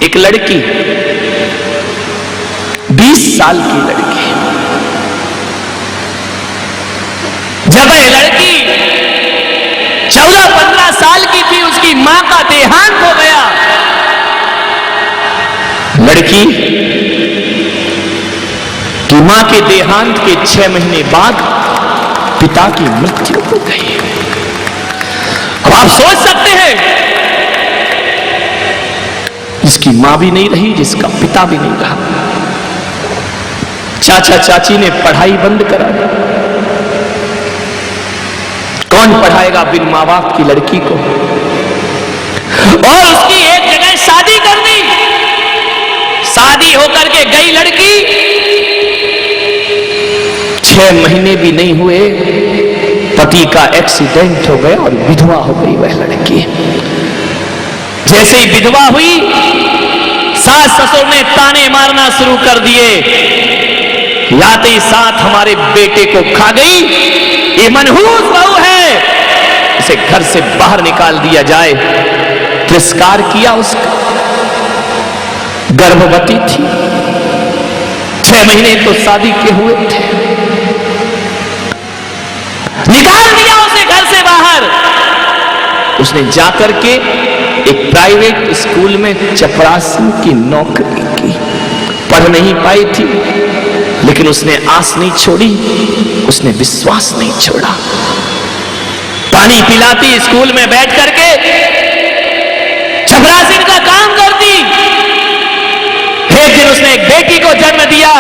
एक लड़की, 20 साल की लड़की, जब यह लड़की 14-15 साल की थी, उसकी मां का देहांत हो गया। लड़की की मां के देहांत के 6 महीने बाद पिता की मृत्यु हो गई। अब आप सोच सकते हैं, जिसकी मां भी नहीं रही, जिसका पिता भी नहीं रहा, चाचा चाची ने पढ़ाई बंद करा दी। कौन पढ़ाएगा बिन मां बाप की लड़की को? और उसकी एक जगह शादी कर दी। शादी होकर के गई लड़की, 6 महीने भी नहीं हुए, पति का एक्सीडेंट हो गया और विधवा हो गई वह लड़की। जैसे ही विधवा हुई, सास ससुर ने ताने मारना शुरू कर दिए, याते ही साथ हमारे बेटे को खा गई, ये मनहूस बहू है, इसे घर से बाहर निकाल दिया जाए। तिरस्कार किया उसका। गर्भवती थी, 6 महीने तो शादी के हुए थे, निकाल दिया उसे घर से बाहर। उसने जाकर के एक प्राइवेट स्कूल में चपरासी की नौकरी की। पढ़ नहीं पाई थी, लेकिन उसने आस नहीं छोड़ी, उसने विश्वास नहीं छोड़ा। पानी पिलाती स्कूल में बैठ करके, चपरासी का काम करती। एक दिन उसने एक बेटी को जन्म दिया,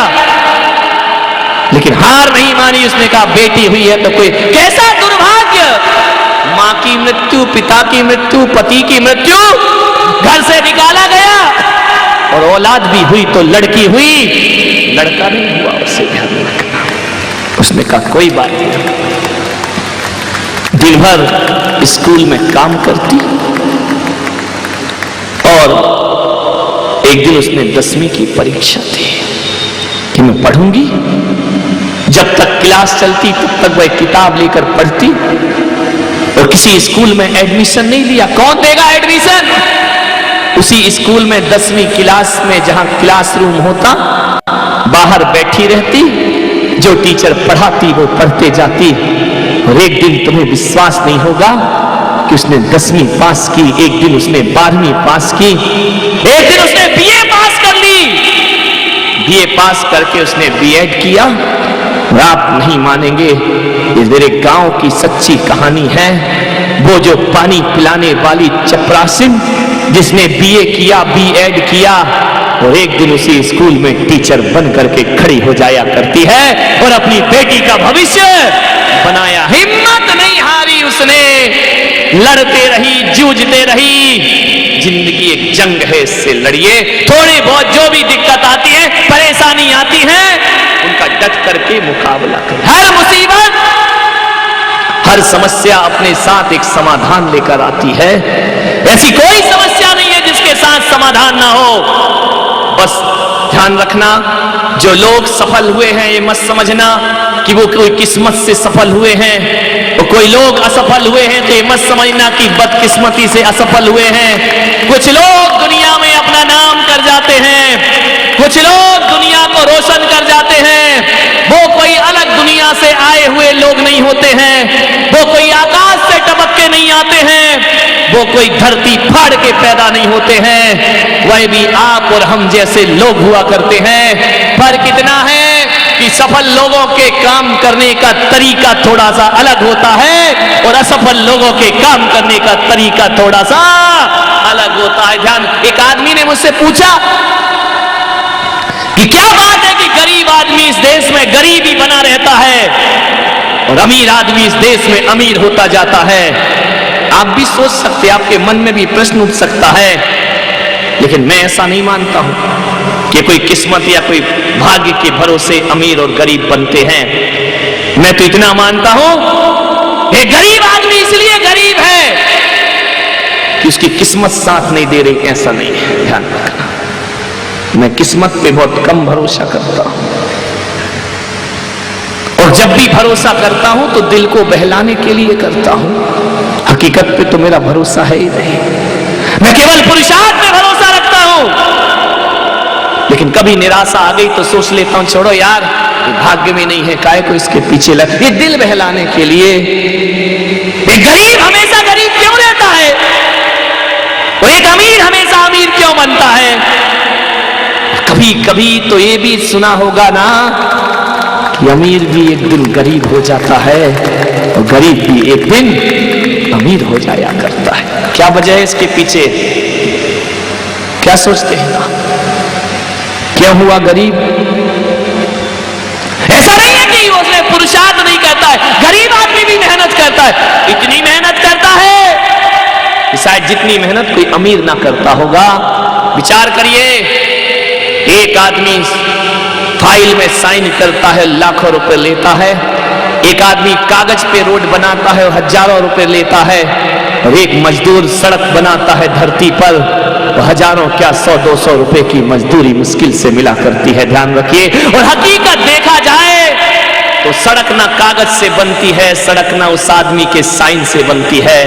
लेकिन हार नहीं मानी। उसने कहा बेटी हुई है तो कोई कैसा दुर्भाग्य, मां की मृत्यु, पिता की मृत्यु, पति की मृत्यु, घर से निकाला गया, और औलाद भी हुई तो लड़की हुई, लड़का नहीं हुआ। उसे ध्यान रखना। उसने कहा कोई बात नहीं। दिन भर स्कूल में काम करती, और एक दिन उसने 10वीं की परीक्षा दी कि मैं पढ़ूंगी। जब तक क्लास चलती तब तक वह किताब लेकर पढ़ती, और किसी स्कूल में एडमिशन नहीं लिया। कौन देगा एडमिशन? उसी स्कूल में 10वीं क्लास में, जहां क्लासरूम होता, बाहर बैठी रहती, जो टीचर पढ़ाती वो पढ़ते जाती। और एक दिन तुम्हें विश्वास नहीं होगा कि उसने 10वीं पास की, एक दिन उसने 12वीं पास की, एक दिन उसने बीए पास कर ली। बीए पास करके उसने बीएड किया। और आप नहीं मानेंगे, ये मेरे गांव की सच्ची कहानी है। वो जो पानी पिलाने वाली चपरासिन, जिसने बीए किया, बीएड किया, और एक दिन उसी स्कूल में टीचर बन करके खड़ी हो जाया करती है, और अपनी बेटी का भविष्य बनाया। हिम्मत नहीं हारी उसने, लड़ते रही, जूझते रही। जिंदगी एक जंग है, इससे लड़िए। थोड़ी बहुत जो भी दिक्कत आती है, परेशानी आती है, उनका डट करके मुकाबला करें। हर मुसीबत, हर समस्या अपने साथ एक समाधान लेकर आती है। ऐसी कोई समस्या नहीं है जिसके साथ समाधान ना हो। बस ध्यान रखना, जो लोग सफल हुए हैं, ये मत समझना कि वो कोई किस्मत से सफल हुए हैं। तो कोई लोग असफल हुए हैं तो ये मत समझना कि बदकिस्मती से असफल हुए हैं। कुछ लोग दुनिया में अपना नाम कर जाते हैं, कुछ लोग दुनिया को रोशन कर जाते हैं। वो कोई अलग दुनिया से आए हुए लोग नहीं होते हैं, वो कोई आकाश से टपक के नहीं आते हैं, वो कोई धरती फाड़ के पैदा नहीं होते हैं। वह भी आप और हम जैसे लोग हुआ करते हैं। पर कितना है कि सफल लोगों के काम करने का तरीका थोड़ा सा अलग होता है, और असफल लोगों के काम करने का तरीका थोड़ा सा अलग होता है। ध्यान, एक आदमी ने मुझसे पूछा कि क्या बात है कि गरीब आदमी इस देश में गरीब ही बना रहता है, और अमीर आदमी इस देश में अमीर होता जाता है। आप भी सोच सकते हैं, आपके मन में भी प्रश्न उठ सकता है, लेकिन मैं ऐसा नहीं मानता हूं कि कोई किस्मत या कोई भाग्य के भरोसे अमीर और गरीब बनते हैं। मैं तो इतना मानता हूं, ये गरीब आदमी इसलिए गरीब है कि उसकी किस्मत साथ नहीं दे रही, ऐसा नहीं है। ध्यान रखना, मैं किस्मत पे बहुत कम भरोसा करता हूं, और जब भी भरोसा करता हूं तो दिल को बहलाने के लिए करता हूं। हकीकत पे तो मेरा भरोसा है ही नहीं। मैं केवल पुरुषार्थ पे भरोसा रखता हूं। लेकिन कभी निराशा आ गई तो सोच लेता हूं छोड़ो यार, ये भाग्य में नहीं है, काहे को इसके पीछे लग। ये दिल बहलाने के लिए। एक गरीब हमेशा गरीब क्यों रहता है और एक अमीर हमेशा अमीर क्यों बनता है? कभी कभी तो ये भी सुना होगा ना कि अमीर भी एक दिन गरीब हो जाता है और गरीब भी एक दिन अमीर हो जाया करता है। क्या वजह है इसके पीछे? क्या सोचते हैं आप? क्यों हुआ गरीब? ऐसा नहीं है कि उसने पुरुषार्थ नहीं करता है, गरीब आदमी भी मेहनत करता है, इतनी मेहनत करता है कि शायद जितनी मेहनत कोई अमीर ना करता होगा। विचार करिए, एक आदमी फाइल में साइन करता है, लाखों रुपए लेता है। एक आदमी कागज पे रोड बनाता है और हजारों रुपए लेता है। और एक मजदूर सड़क बनाता है धरती पर, हजारों क्या 100-200 रुपए की मजदूरी मुश्किल से मिला करती है। ध्यान रखिए। और हकीकत देखा जाए तो सड़क ना कागज से बनती है, सड़क ना उस आदमी के साइन से बनती है,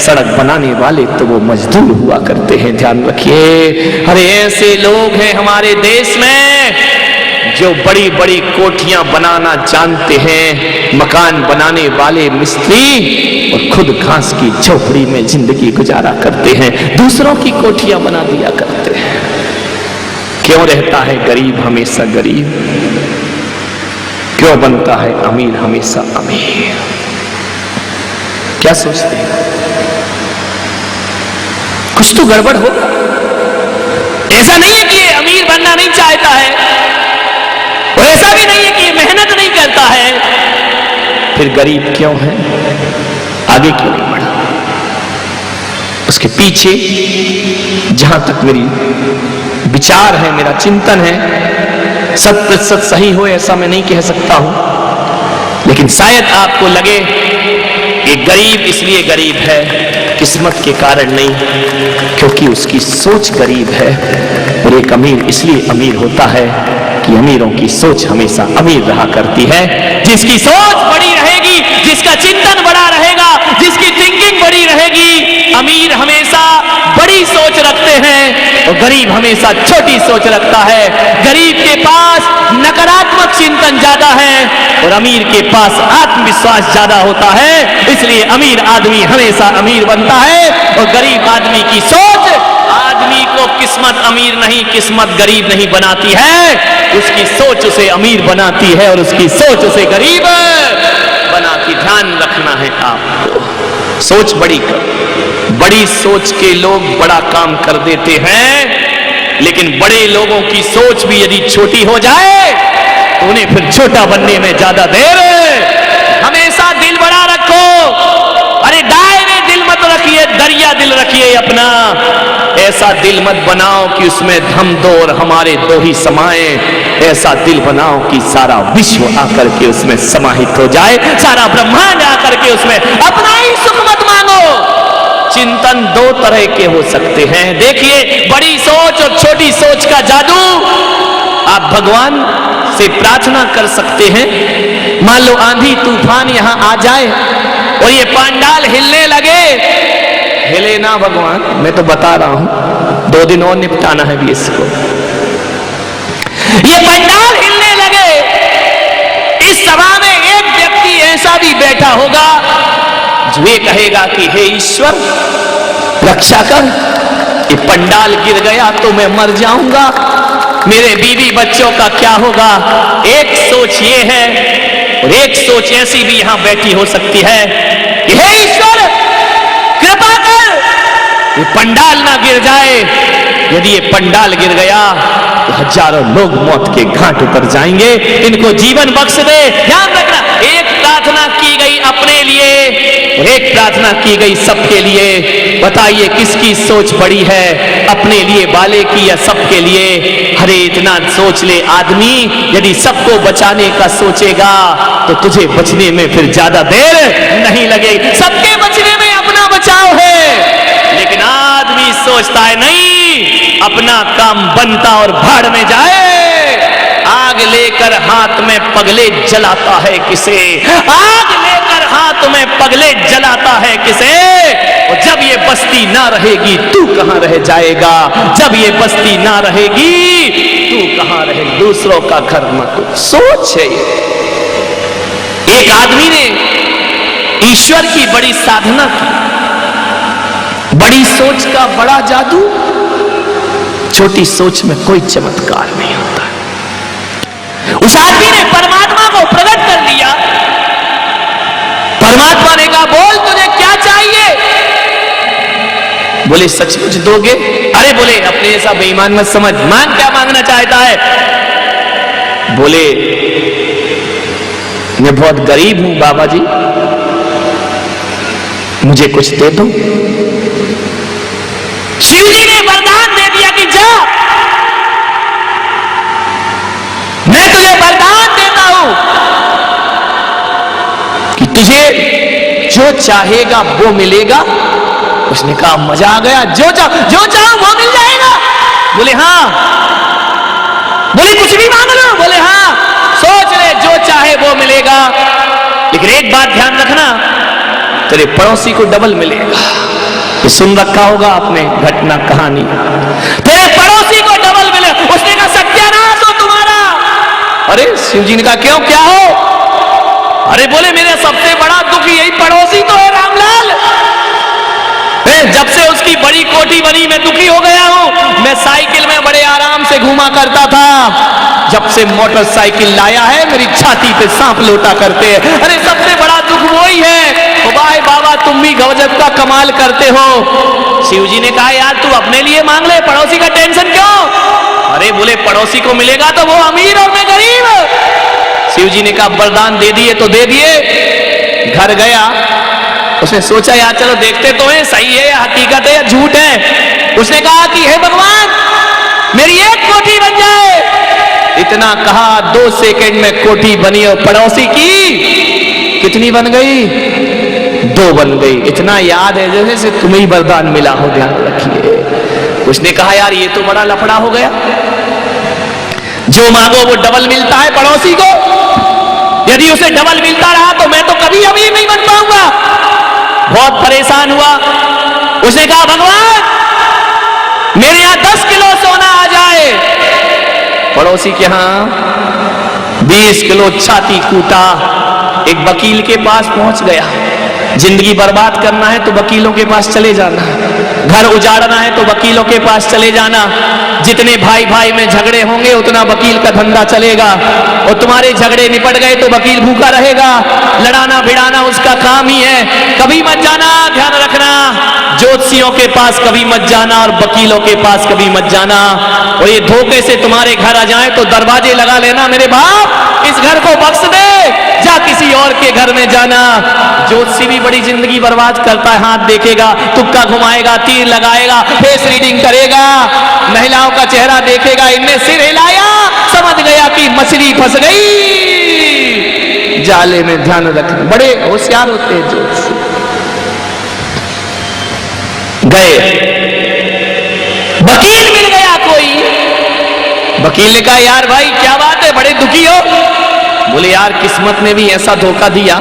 सड़क बनाने वाले तो वो मजदूर हुआ करते हैं। ध्यान रखिए। अरे ऐसे लोग हैं हमारे देश में जो बड़ी बड़ी कोठियां बनाना जानते हैं, मकान बनाने वाले मिस्त्री, और खुद घास की झोपड़ी में जिंदगी गुजारा करते हैं, दूसरों की कोठियां बना दिया करते हैं। क्यों रहता है गरीब हमेशा गरीब? क्यों बनता है अमीर हमेशा अमीर? क्या सोचते हैं? कुछ तो गड़बड़ होगा। ऐसा नहीं है कि ये अमीर बनना नहीं चाहता है, और ऐसा भी नहीं है कि ये मेहनत नहीं करता है, फिर गरीब क्यों है? आगे क्यों नहीं बढ़ा? उसके पीछे जहां तक मेरी विचार है, मेरा चिंतन है, 100% सही हो ऐसा मैं नहीं कह सकता हूं, लेकिन शायद आपको लगे एक गरीब इसलिए गरीब है, किस्मत के कारण नहीं, क्योंकि उसकी सोच गरीब है। और एक अमीर इसलिए अमीर होता है कि अमीरों की सोच हमेशा अमीर रहा करती है। जिसकी सोच बड़ी रहेगी, जिसका चिंतन बड़ा रहेगा, जिसकी थिंकिंग बड़ी रहेगी, अमीर हमेशा बड़ी सोच रखते हैं और गरीब हमेशा छोटी सोच रखता है। गरीब के पास नकारात्मक चिंतन ज्यादा है और अमीर के पास आत्मविश्वास ज्यादा होता है, इसलिए अमीर आदमी हमेशा अमीर बनता है और गरीब आदमी की सोच आदमी को किस्मत अमीर नहीं, किस्मत गरीब नहीं बनाती है, उसकी सोच उसे अमीर बनाती है और उसकी सोच उसे गरीब बनाती। ध्यान रखना है आपको। सोच बड़ी सोच के लोग बड़ा काम कर देते हैं, लेकिन बड़े लोगों की सोच भी यदि छोटी हो जाए तो उन्हें फिर छोटा बनने में ज्यादा देर। हमेशा दिल बड़ा रखो। अरे दायरे दिल मत रखिए, दरिया दिल रखिए अपना। ऐसा दिल मत बनाओ कि उसमें हम दो और हमारे दो ही समाए। ऐसा दिल बनाओ कि सारा विश्व आकर के उसमें समाहित हो जाए, सारा ब्रह्मांड आकर के उसमें अपना ही सुख मत मांगो। चिंतन दो तरह के हो सकते हैं। देखिए, बड़ी सोच और छोटी सोच का जादू। आप भगवान से प्रार्थना कर सकते हैं, मान लो आंधी तूफान यहां आ जाए और ये पंडाल हिलने लगे। हिले ना भगवान, मैं तो बता रहा हूं, 2 दिन और निपटाना है भी इसको। ये पंडाल हिलने लगे, इस सभा में एक व्यक्ति ऐसा भी बैठा होगा जो ये कहेगा कि हे ईश्वर रक्षा कर, ये पंडाल गिर गया तो मैं मर जाऊंगा, मेरे बीवी बच्चों का क्या होगा। एक सोच ये है, और एक सोच ऐसी भी यहां बैठी हो सकती है कि हे ईश्वर कृपा कर, ये पंडाल ना गिर जाए। यदि ये पंडाल गिर गया तो हजारों लोग मौत के घाट उतर जाएंगे, इनको जीवन बख्श दे। ध्यान रखना, एक प्रार्थना की गई अपने लिए, एक प्रार्थना की गई सबके लिए। बताइए किसकी सोच बड़ी है, अपने लिए वाले की या सबके लिए? अरे इतना सोच ले आदमी, यदि सबको बचाने का सोचेगा तो तुझे बचने में फिर ज्यादा देर नहीं लगेगी। सबके बचने में अपना बचाव है, लेकिन आदमी सोचता है नहीं, अपना काम बनता और भाड़ में जाए। आग लेकर हाथ में पगले जलाता है किसे, आग लेकर हाथ में पगले जलाता है किसे। और जब ये बस्ती ना रहेगी तू कहां रह जाएगा, जब ये बस्ती ना रहेगी तू कहां रहेगा, दूसरों का घर मत। सोच है ये। एक आदमी ने ईश्वर की बड़ी साधना की, बड़ी सोच का बड़ा जादू, छोटी सोच में कोई चमत्कार नहीं होता। उस आदमी ने परमात्मा को प्रकट कर दिया। परमात्मा ने कहा बोल तुझे क्या चाहिए? बोले सचमुच दोगे? अरे बोले अपने ऐसा बेईमान मत समझ, मांग क्या मांगना चाहता है? बोले मैं बहुत गरीब हूं बाबा जी, मुझे कुछ दे दो। शिव जी ने वरदान दे दिया कि जा, मैं तुझे वरदान देता हूं कि तुझे जो चाहेगा वो मिलेगा। उसने कहा मजा आ गया, जो चाहो वो मिल जाएगा? बोले हाँ। बोले कुछ भी मांग लो? बोले हाँ। सोच ले जो चाहे वो मिलेगा, लेकिन एक बात ध्यान रखना, तेरे पड़ोसी को डबल मिलेगा। ये सुन रखा होगा आपने घटना कहानी, तेरे पड़ोसी को डबल मिले। उसने कहा सत्यानाश हो तुम्हारा। अरे शिव जी ने कहा क्यों, क्या हो? अरे बोले मेरा सबसे बड़ा दुख यही पड़ोसी तो है रामलाल। जब से उसकी बड़ी कोठी बनी मैं दुखी हो गया हूं। मैं साइकिल में बड़े आराम से घूमा करता था, जब से मोटरसाइकिल लाया है मेरी छाती पे सांप लोटा करते हैं। अरे सबसे बड़ा दुख वही है। तो भाई बाबा तुम भी गजब का कमाल करते हो। शिव जी ने कहा यार तू अपने लिए मांग ले, पड़ोसी का टेंशन क्यों? अरे बोले पड़ोसी को मिलेगा तो वो अमीर और मैं गरीब। शिव जी ने कहा वरदान दे दिए तो दे दिए। घर गया, उसने सोचा यार चलो देखते तो है सही है या हकीकत है या झूठ है। उसने कहा कि हे भगवान मेरी एक कोठी बन जाए। इतना कहा 2 सेकंड में कोठी बनी और पड़ोसी की कितनी बन गई? 2 बन गई। इतना याद है जैसे तुम्हें ही वरदान मिला हो, ध्यान रखिए। उसने कहा यार ये तो बड़ा लफड़ा हो गया, जो मांगो वो डबल मिलता है पड़ोसी को। यदि उसे डबल मिलता रहा तो मैं तो कभी अमीर नहीं बन पाऊंगा। बहुत परेशान हुआ। उसने कहा भगवान मेरे यहां 10 किलो सोना आ जाए। पड़ोसी के यहां 20 किलो छाती कूटा, एक वकील के पास पहुंच गया। जिंदगी बर्बाद करना है तो वकीलों के पास चले जाना, घर उजाड़ना है तो वकीलों के पास चले जाना। जितने भाई भाई में झगड़े होंगे उतना वकील का धंधा चलेगा, और तुम्हारे झगड़े निपट गए तो वकील भूखा रहेगा। लड़ाना भिड़ाना उसका काम ही है। कभी मत जाना, ध्यान रखना, ज्योतिषियों के पास कभी मत जाना और वकीलों के पास कभी मत जाना। और ये धोखे से तुम्हारे घर आ जाए तो दरवाजे लगा लेना, मेरे बाप इस घर को बख्श दे, जा किसी और के घर में जाना। ज्योतिषी भी बड़ी जिंदगी बर्बाद करता है, हाथ देखेगा, तुक्का घुमाएगा, तीर लगाएगा, फेस रीडिंग करेगा, महिलाओं का चेहरा देखेगा। इनने सिर हिलाया, समझ गया कि मछली फंस गई जाले में। ध्यान रखना, बड़े होशियार होते हैं ज्योतिषी। गए, वकील मिल गया कोई। वकील ने कहा यार भाई क्या बात है, बड़े दुखी हो? बोले यार किस्मत ने भी ऐसा धोखा दिया,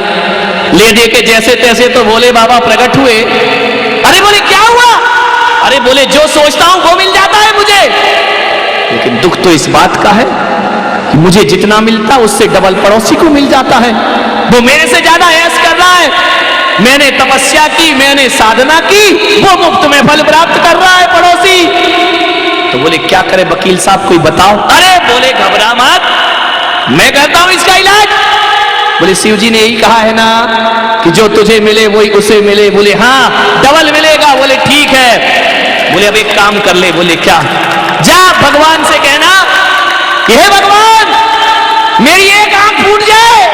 ले दे के जैसे तैसे तो बोले बाबा प्रकट हुए। अरे बोले क्या हुआ? अरे बोले जो सोचता हूं वो मिल जाता है मुझे, लेकिन दुख तो इस बात का है कि मुझे जितना मिलता उससे डबल पड़ोसी को मिल जाता है। वो मेरे से ज्यादा ऐश कर रहा है। मैंने तपस्या की, मैंने साधना की, वो मुफ्त में फल प्राप्त कर रहा है पड़ोसी। तो बोले क्या करे वकील साहब कोई बताओ। अरे बोले घबरा मत, मैं कहता हूं इसका इलाज। बोले शिव जी ने यही कहा है ना कि जो तुझे मिले वही उसे मिले। बोले हाँ डबल मिलेगा। बोले ठीक है। बोले अब एक काम कर ले। बोले क्या? जा भगवान से कहना कि हे भगवान मेरी एक आंख फूट जाए।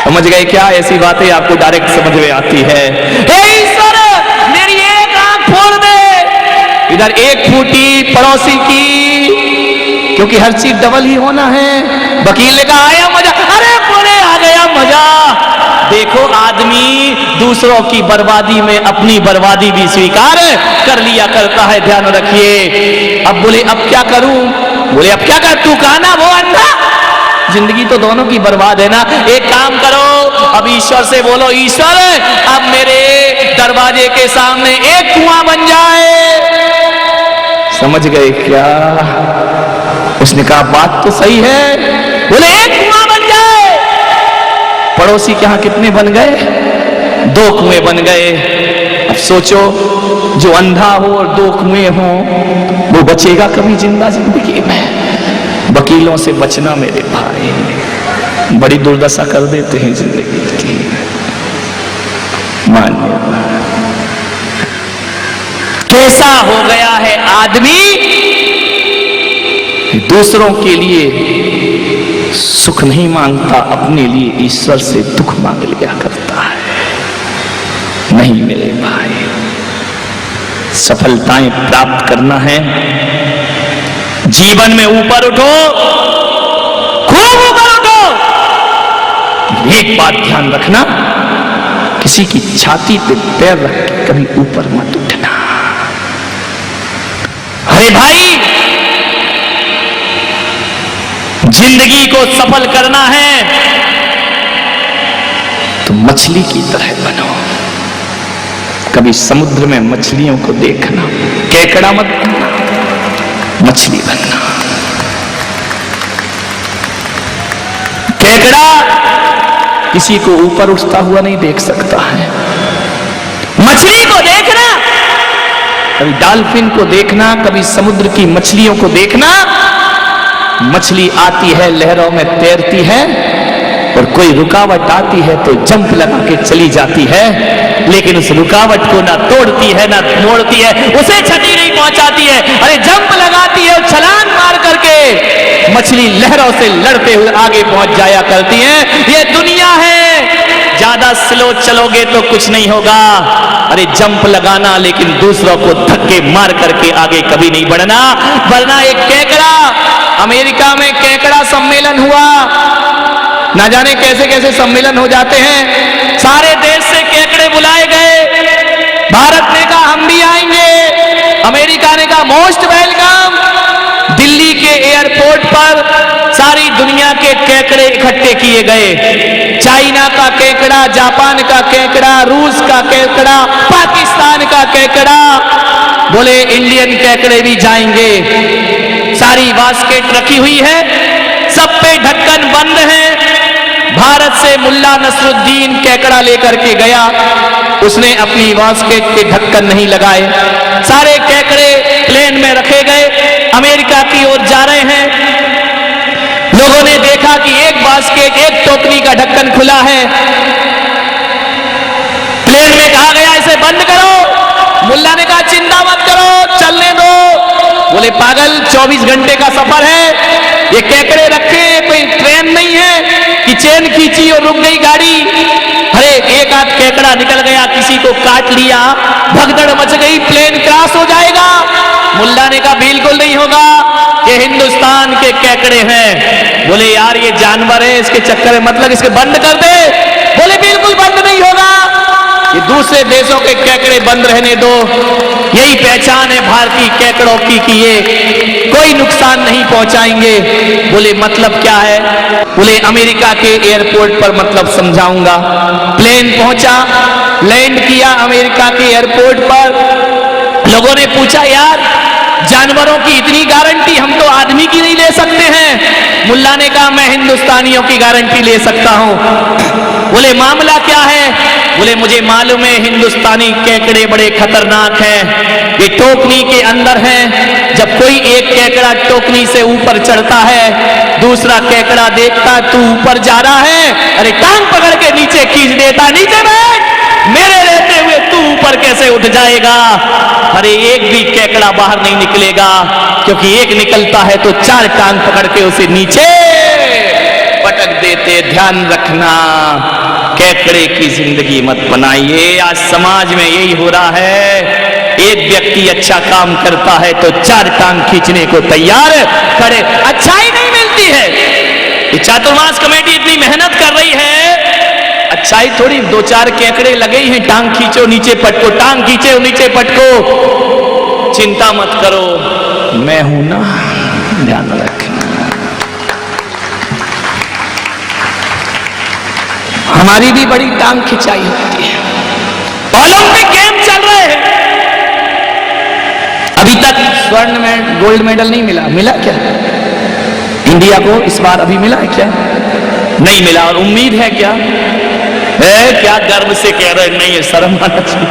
समझ गए क्या? ऐसी बातें आपको डायरेक्ट समझ में आती है। हे ईश्वर मेरी एक आंख फोड़ दे। इधर एक फूटी पड़ोसी की, क्योंकि हर चीज डबल ही होना है। वकील ने कहा आया मजा। अरे बोले आ गया मजा। देखो आदमी दूसरों की बर्बादी में अपनी बर्बादी भी स्वीकार कर लिया करता है, ध्यान रखिए। अब बोले अब क्या करूं? बोले अब क्या कर, तू कहा ना वो अंधा, जिंदगी तो दोनों की बर्बाद है ना। एक काम करो, अब ईश्वर से बोलो ईश्वर अब मेरे दरवाजे के सामने एक कुआं बन जाए। समझ गए क्या? उसने कहा बात तो सही है। बोले एक कुआं बन जाए। पड़ोसी के यहां कितने बन गए? 2 कुएं बन गए। अब सोचो, जो अंधा हो और 2 कुएं हो, वो बचेगा कभी जिंदा जिंदगी में? वकीलों से बचना मेरे भाई, बड़ी दुर्दशा कर देते हैं जिंदगी की। मानिए, कैसा हो गया है आदमी, दूसरों के लिए सुख नहीं मांगता, अपने लिए ईश्वर से दुख मांग लिया करता है। नहीं मेरे भाई, सफलताएं प्राप्त करना है, जीवन में ऊपर उठो, खूब ऊपर उठो। एक बात ध्यान रखना, किसी की छाती पे पैर रख के कभी ऊपर मत उठना। अरे भाई, जिंदगी को सफल करना है तो मछली की तरह बनो। कभी समुद्र में मछलियों को देखना, केकड़ा मत बनना, मछली बनना। केकड़ा किसी को ऊपर उठता हुआ नहीं देख सकता है। मछली को देखना, कभी डॉल्फिन को देखना, कभी समुद्र की मछलियों को देखना। मछली आती है, लहरों में तैरती है, और कोई रुकावट आती है तो जंप लगा के चली जाती है, लेकिन उस रुकावट को ना तोड़ती है ना मोड़ती है, उसे क्षति नहीं पहुंचाती है। अरे जंप लगाती है और छलांग मार करके मछली लहरों से लड़ते हुए आगे पहुंच जाया करती है। ये दुनिया है, ज्यादा स्लो चलोगे तो कुछ नहीं होगा। अरे जंप लगाना, लेकिन दूसरों को धक्के मार करके आगे कभी नहीं बढ़ना। वरना एक केकड़ा, अमेरिका में केकड़ा सम्मेलन हुआ, ना जाने कैसे कैसे सम्मेलन हो जाते हैं, सारे देश से केकड़े बुलाए गए। भारत ने कहा हम भी आएंगे, अमेरिका ने कहा मोस्ट वेलकम। दिल्ली के एयरपोर्ट पर सारी दुनिया के केकड़े इकट्ठे किए गए। चाइना का केकड़ा, जापान का केकड़ा, रूस का केकड़ा, पाकिस्तान का केकड़ा। बोले इंडियन केकड़े भी जाएंगे। सारी बास्केट रखी हुई है, सब पे ढक्कन बंद है। भारत से मुल्ला नसरुद्दीन केकड़ा लेकर के गया, उसने अपनी बास्केट के ढक्कन नहीं लगाए। सारे केकड़े प्लेन में रखे गए, अमेरिका की ओर जा रहे हैं। लोगों ने देखा कि एक बास्केट, एक टोकरी का ढक्कन खुला है। प्लेन में कहा गया इसे बंद करो। मुल्ला ने कहा चिंता मत करो, चलने दो। बोले पागल, 24 घंटे का सफर है, ये केकड़े रखे, कोई ट्रेन नहीं है कि चेन खींची और रुक गई गाड़ी। अरे एक आध केकड़ा निकल गया, किसी को काट लिया, भगदड़ मच गई, प्लेन क्रैश हो जाएगा। मुल्ला ने कहा बिल्कुल नहीं होगा, ये हिंदुस्तान के केकड़े हैं। बोले यार ये जानवर है, इसके चक्कर में मतलब इसके बंद कर दे। बोले बिल्कुल बंद नहीं होगा, ये दूसरे देशों के केकड़े बंद रहने दो। यही पहचान है भारतीय केकड़ों की कि ये कोई नुकसान नहीं पहुंचाएंगे। बोले मतलब क्या है? बोले अमेरिका के एयरपोर्ट पर मतलब समझाऊंगा। प्लेन पहुंचा, लैंड किया अमेरिका के एयरपोर्ट पर। लोगों ने पूछा यार जानवरों की इतनी गारंटी, हम तो आदमी की नहीं ले सकते हैं। मुल्ला ने कहा मैं हिंदुस्तानियों की गारंटी ले सकता हूं। बोले मामला क्या है? बोले मुझे मालूम है हिंदुस्तानी केकड़े बड़े खतरनाक हैं, ये टोकरी के अंदर हैं। जब कोई एक केकड़ा टोकरी से ऊपर चढ़ता है, दूसरा केकड़ा देखता तू ऊपर जा रहा है, अरे टांग पकड़ के नीचे खींच देता, नीचे बैठ, मेरे रहते हुए तू ऊपर कैसे उठ जाएगा। अरे एक भी केकड़ा बाहर नहीं निकलेगा, क्योंकि एक निकलता है तो 4 टांग पकड़ के उसे नीचे पटक देते। ध्यान रखना, केकड़े की जिंदगी मत बनाइए। आज समाज में यही हो रहा है, एक व्यक्ति अच्छा काम करता है तो 4 टांग खींचने को तैयार खड़े। अच्छाई नहीं मिलती है। ये चातुर्मास कमेटी इतनी मेहनत कर रही है, अच्छाई थोड़ी 2-4 केकड़े लगे हैं, टांग खींचो नीचे पटको, टांग खींचे नीचे पटको। चिंता मत करो, मैं हूं ना, ध्यान रखना। हमारी भी बड़ी टांग खिंचाई होती है, ओलंपिक गेम चल रहे हैं, अभी तक स्वर्ण में गोल्ड मेडल नहीं मिला। मिला क्या इंडिया को इस बार? अभी मिला है क्या? नहीं मिला। और उम्मीद है क्या? क्या गर्व से कह रहे नहीं है, शर्म आना चाहिए।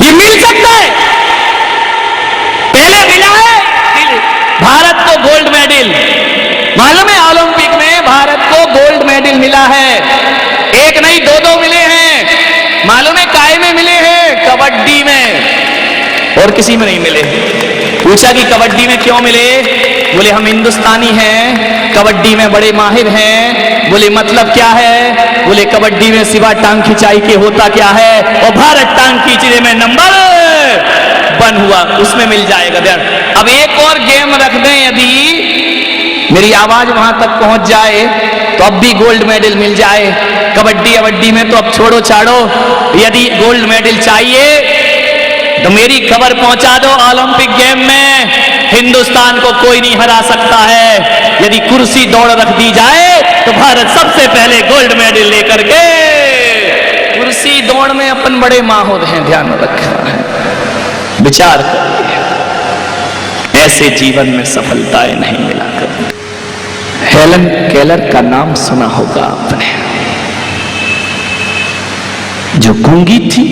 ये मिल सकता है, पहले मिला है भारत को गोल्ड मेडल। मालूम है ओलंपिक में भारत को गोल्ड मेडल मिला है, एक नहीं दो दो मिले हैं। मालूम है काय में मिले हैं? कबड्डी में, और किसी में नहीं मिले। पूछा कि कबड्डी में क्यों मिले? बोले हम हिंदुस्तानी हैं, कबड्डी में बड़े माहिर हैं। बोले मतलब क्या है? बोले कबड्डी में सिवा टांग खिंचाई के होता क्या है, और भारत टांग खींचने में नंबर 1 हुआ, उसमें मिल जाएगा। अब एक और गेम रख दें, यदि मेरी आवाज वहां तक पहुंच जाए तो अब भी गोल्ड मेडल मिल जाए। कबड्डी में तो अब छोड़ो छाड़ो, यदि गोल्ड मेडल चाहिए तो मेरी खबर पहुंचा दो, ओलंपिक गेम में हिंदुस्तान को कोई नहीं हरा सकता है। यदि कुर्सी दौड़ रख दी जाए तो भारत सबसे पहले गोल्ड मेडल लेकर के, कुर्सी दौड़ में अपन बड़े माहिर हैं, ध्यान रखा है। विचार करिए, ऐसे जीवन में सफलताएं नहीं मिला करती। हेलन केलर का नाम सुना होगा आपने, जो गूंगी थी,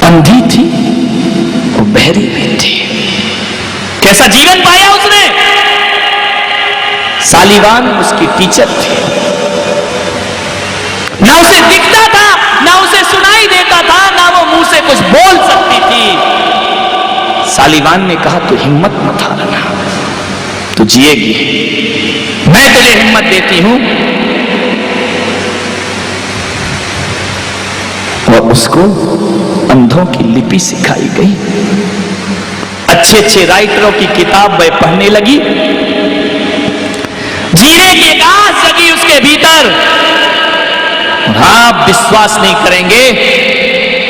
अंधी थी और बहरी भी थी। कैसा जीवन पाया उसने? सालिवान उसकी टीचर थी, ना उसे दिखता था, ना उसे सुनाई देता था, ना वो मुंह से कुछ बोल सकती थी। सालिवान ने कहा तू हिम्मत मत हारना, तू जिएगी, मैं तुझे हिम्मत देती हूं। और उसको अंधों की लिपि सिखाई गई, अच्छे अच्छे राइटरों की किताब वह पढ़ने लगी, जीने की एक आस जगी उसके भीतर। और आप विश्वास नहीं करेंगे,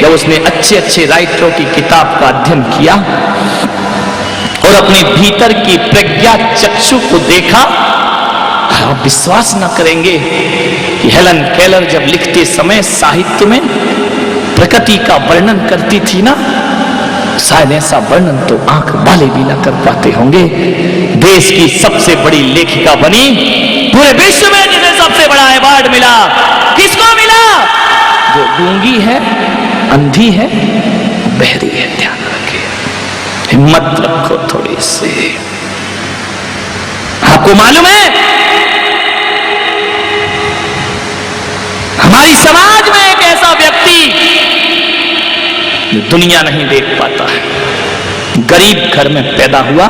जब उसने अच्छे अच्छे राइटरों की किताब का अध्ययन किया और अपने भीतर की प्रज्ञा चक्षु को देखा, आप विश्वास न करेंगे कि हेलन केलर जब लिखते समय साहित्य में प्रकृति का वर्णन करती थी ना, शायद ऐसा वर्णन तो आंख वाले भी ना कर पाते होंगे। देश की सबसे बड़ी लेखिका बनी, पूरे विश्व में जिसे सबसे बड़ा अवार्ड मिला, किसको मिला? जो गूंगी है, अंधी है, बहरी है। ध्यान रखिए, हिम्मत रखो थोड़ी सी। आपको मालूम है हमारी समाज में एक ऐसा व्यक्ति जो दुनिया नहीं देख पाता है, गरीब घर में पैदा हुआ।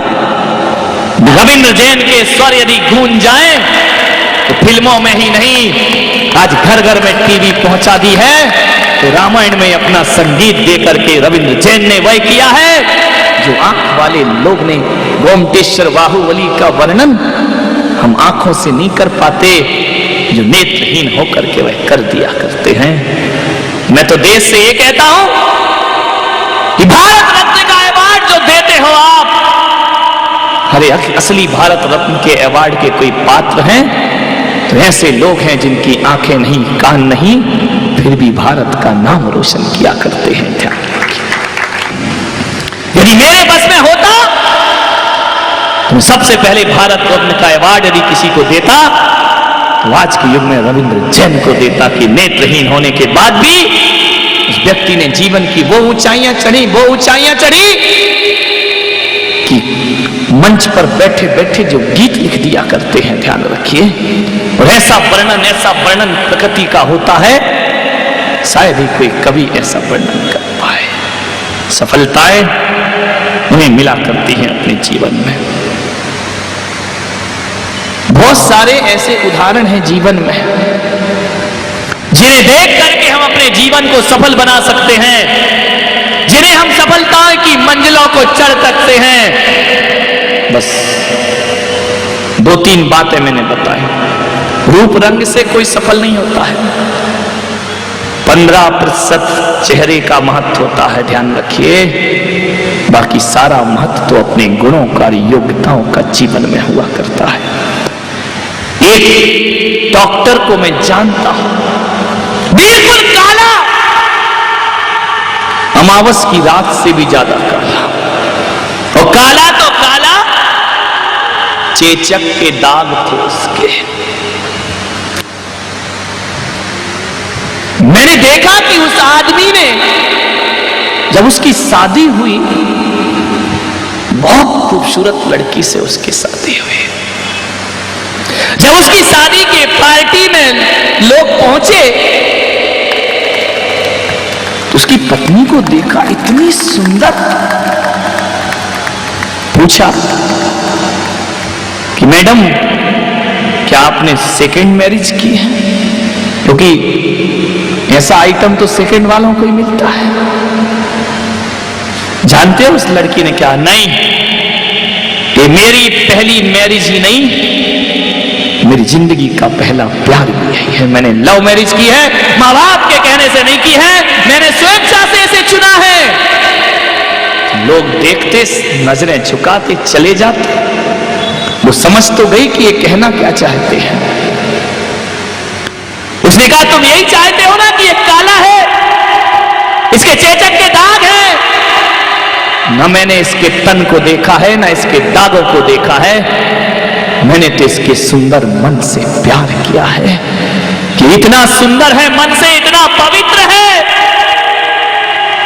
रविंद्र जैन के स्वर यदि गूंज जाए तो फिल्मों में ही नहीं, आज घर घर में टीवी पहुंचा दी है। तो रामायण में अपना संगीत देकर के रविंद्र जैन ने वह किया है जो आंख वाले लोग ने गोमटेश्वर बाहुबली का वर्णन हम आंखों से नहीं कर पाते, जो नेत्रहीन होकर के वह कर दिया करते हैं। मैं तो देश से ये कहता हूं कि भारत रत्न का अवार्ड जो देते हो आप, अरे असली भारत रत्न के अवार्ड के कोई पात्र हैं तो ऐसे लोग हैं जिनकी आंखें नहीं, कान नहीं, फिर भी भारत का नाम रोशन किया करते हैं। ध्यान रखिए, यदि मेरे बस में होता तो सबसे पहले भारत रत्न का अवार्ड यदि किसी को देता तो आज के युग में रविंद्र जैन को देता, कि नेत्रहीन होने के बाद भी उस व्यक्ति ने जीवन की वो ऊंचाइयां चढ़ी कि मंच पर बैठे बैठे जो गीत लिख दिया करते हैं। ध्यान रखिए, और ऐसा वर्णन प्रकृति का होता है, शायद ही कोई कवि ऐसा वर्णन कर पाए। सफलताएं उन्हें मिला करती हैं अपने जीवन में। बहुत सारे ऐसे उदाहरण हैं जीवन में जिन्हें देख करके हम अपने जीवन को सफल बना सकते हैं, जिन्हें हम सफलता की मंजिलों को चढ़ सकते हैं। बस 2-3 बातें मैंने बताई। रूप रंग से कोई सफल नहीं होता है, 15% चेहरे का महत्व होता है, ध्यान रखिए। बाकी सारा महत्व तो अपने गुणों का, योग्यताओं का जीवन में हुआ करता है। एक डॉक्टर को मैं जानता हूं, बिल्कुल काला, अमावस की रात से भी ज्यादा काला। और काला तो काला, चेचक के दाग थे उसके। मैंने देखा कि उस आदमी ने, जब उसकी शादी हुई, बहुत खूबसूरत लड़की से उसकी शादी हुई। जब उसकी शादी के पार्टी में लोग पहुंचे तो उसकी पत्नी को देखा, इतनी सुंदर। पूछा कि मैडम, क्या आपने सेकेंड मैरिज की है? क्योंकि ऐसा आइटम तो सेकेंड वालों को ही मिलता है। जानते हो उस लड़की ने क्या? नहीं, ये मेरी पहली मैरिज ही नहीं, मेरी जिंदगी का पहला प्यार भी यही है। मैंने लव मैरिज की है, माँ बाप के कहने से नहीं की है, मैंने स्वेच्छा से इसे चुना है। लोग देखते, नजरें झुकाते चले जाते। वो समझ तो गई कि ये कहना क्या चाहते हैं। उसने कहा, तुम यही चाहते हो ना कि ये काला है, इसके चेचक के दाग हैं। न मैंने इसके तन को देखा है, न इसके दागों को देखा है, मैंने तो इसके सुंदर मन से प्यार किया है कि इतना सुंदर है, मन से इतना पवित्र है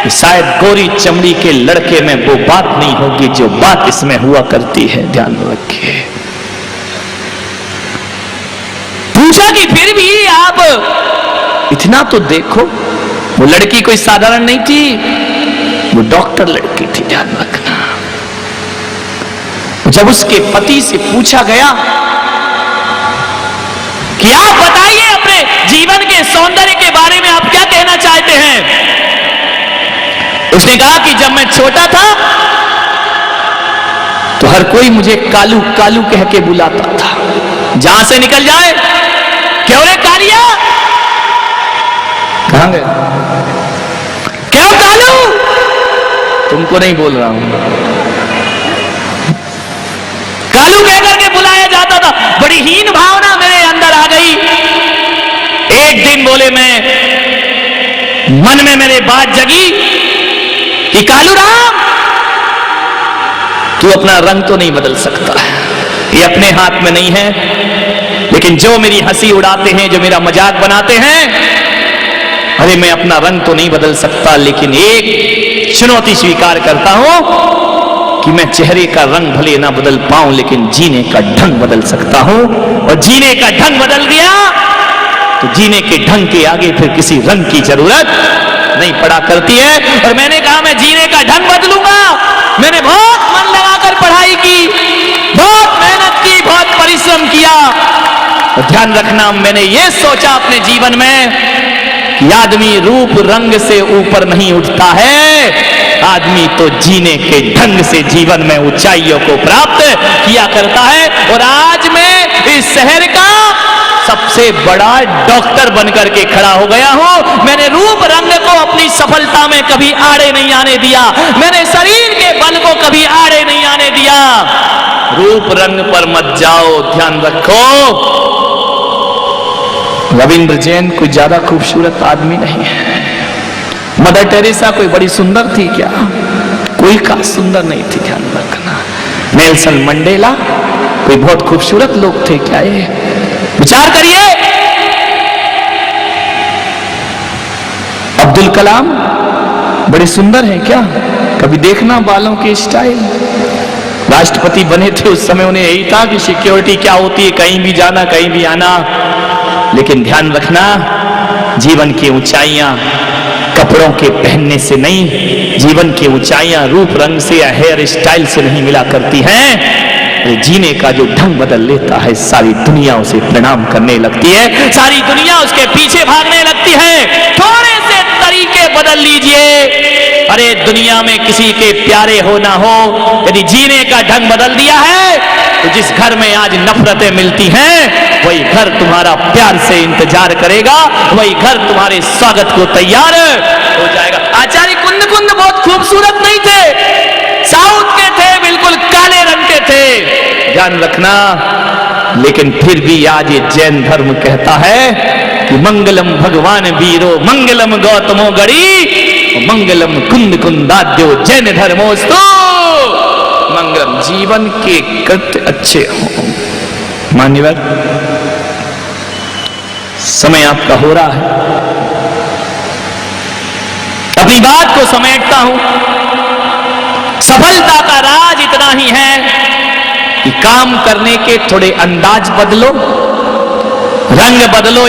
कि शायद गोरी चमड़ी के लड़के में वो बात नहीं होगी जो बात इसमें हुआ करती है। ध्यान रखिए। पूछा कि फिर भी आप इतना तो देखो। वो लड़की कोई साधारण नहीं थी, वो डॉक्टर लड़की थी। ध्यान रखना। जब उसके पति से पूछा गया कि आप बताइए अपने जीवन के सौंदर्य के बारे में आप क्या कहना चाहते हैं, उसने कहा कि जब मैं छोटा था तो हर कोई मुझे कालू कालू कह के बुलाता था। जहां से निकल जाए, क्यों रे कालिया, कहां गए, क्यों कालू, तुमको नहीं बोल रहा हूं, कालू कहकर के बुलाया जाता था। बड़ी हीन भावना मेरे अंदर आ गई। एक दिन बोले, मैं मन में मेरे बात जगी कि कालू राम, तू अपना रंग तो नहीं बदल सकता, ये अपने हाथ में नहीं है, लेकिन जो मेरी हंसी उड़ाते हैं, जो मेरा मजाक बनाते हैं, अरे मैं अपना रंग तो नहीं बदल सकता, लेकिन एक चुनौती स्वीकार करता हूं कि मैं चेहरे का रंग भले ना बदल पाऊं, लेकिन जीने का ढंग बदल सकता हूं। और जीने का ढंग बदल गया तो जीने के ढंग के आगे फिर किसी रंग की जरूरत नहीं पड़ा करती है। और मैंने कहा, मैं जीने का ढंग बदलूंगा। मैंने बहुत मन लगाकर पढ़ाई की, बहुत मेहनत की, बहुत परिश्रम किया। और ध्यान रखना, मैंने ये सोचा अपने जीवन में कि आदमी रूप रंग से ऊपर नहीं उठता है, आदमी तो जीने के ढंग से जीवन में ऊंचाइयों को प्राप्त किया करता है। और आज मैं इस शहर का सबसे बड़ा डॉक्टर बनकर के खड़ा हो गया हूं। मैंने रूप रंग को अपनी सफलता में कभी आड़े नहीं आने दिया, मैंने शरीर के बल को कभी आड़े नहीं आने दिया। रूप रंग पर मत जाओ, ध्यान रखो। रविंद्र जैन कोई ज्यादा खूबसूरत आदमी नहीं है। मदर टेरेसा कोई बड़ी सुंदर थी क्या? कोई खास सुंदर नहीं थी। ध्यान रखना। नेल्सन मंडेला कोई बहुत खूबसूरत लोग थे क्या? ये विचार करिए। अब्दुल कलाम बड़े सुंदर हैं क्या? कभी देखना बालों के स्टाइल। राष्ट्रपति बने थे उस समय उन्हें यही था कि सिक्योरिटी क्या होती है, कहीं भी जाना कहीं भी आना। लेकिन ध्यान रखना, जीवन की ऊंचाइयां कपड़ों के पहनने से नहीं, जीवन की ऊंचाइयां रूप रंग से या हेयर स्टाइल से नहीं मिला करती हैं। जीने का जो ढंग बदल लेता है, सारी दुनिया उसे प्रणाम करने लगती है, सारी दुनिया उसके पीछे भागने लगती है। थोड़े से तरीके बदल लीजिए। अरे दुनिया में किसी के प्यारे हो ना हो, यदि जीने का ढंग बदल दिया है तो जिस घर में आज नफरतें मिलती हैं, वही घर तुम्हारा प्यार से इंतजार करेगा, वही घर तुम्हारे स्वागत को तैयार हो जाएगा। आचार्य कुंद कुंद बहुत खूबसूरत नहीं थे, साउथ के थे, बिल्कुल काले रंग के थे। ध्यान रखना। लेकिन फिर भी आज ये जैन धर्म कहता है कि मंगलम भगवान वीरो, मंगलम गौतमो गणी, मंगलम कुंद कुंदाद्यो जैन धर्मोस्तु। मंगलम, जीवन के कृत्य अच्छे हों। मान्यवर, समय आपका हो रहा है, अपनी बात को समेटता हूं। सफलता का राज इतना ही है कि काम करने के थोड़े अंदाज बदलो, रंग बदलो।